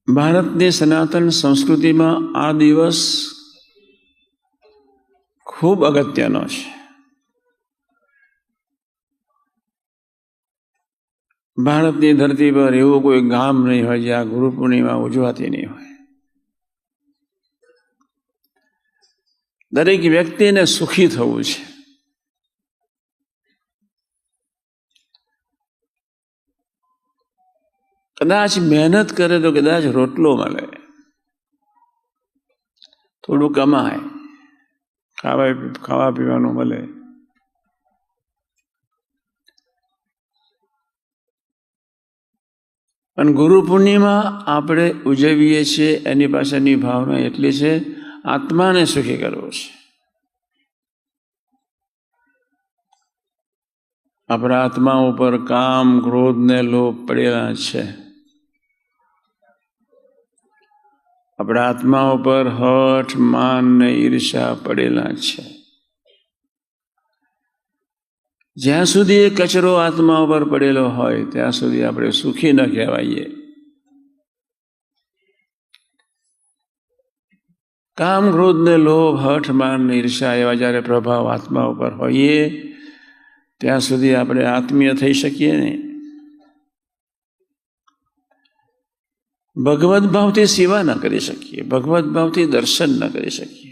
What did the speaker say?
ભારતની સનાતન સંસ્કૃતિમાં આ દિવસ ખૂબ અગત્યનો છે. ભારતની ધરતી પર એવું કોઈ ગામ નહીં હોય જ્યાં ગુરુ પૂર્ણિમા ઉજવાતી નહીં હોય. દરેક વ્યક્તિને સુખી થવું છે. કદાચ મહેનત કરે તો કદાચ રોટલો મળે, થોડું કમાય, ખાવા પીવાનું મળે. અને ગુરુ પૂર્ણિમા આપણે ઉજવીએ છીએ એની પાછળની ભાવના એટલી છે, આત્માને સુખી કરવો છે. આપણા આત્મા ઉપર કામ, ક્રોધ ને લોભ પડેલા છે. આપણા આત્મા ઉપર હઠ, માન ને ઈર્ષા પડેલા છે. જ્યાં સુધી એ કચરો આત્મા ઉપર પડેલો હોય ત્યાં સુધી આપણે સુખી ન કહેવાઈએ. કામ, ક્રોધ ને લોભ, હઠ, માન ને ઈર્ષા એવા જ્યારે પ્રભાવ આત્મા ઉપર હોઈએ ત્યાં સુધી આપણે આત્મીય થઈ શકીએ નહીં. ભગવદ ભાવથી સેવા ન કરી શકીએ, ભગવદ ભાવથી દર્શન ન કરી શકીએ.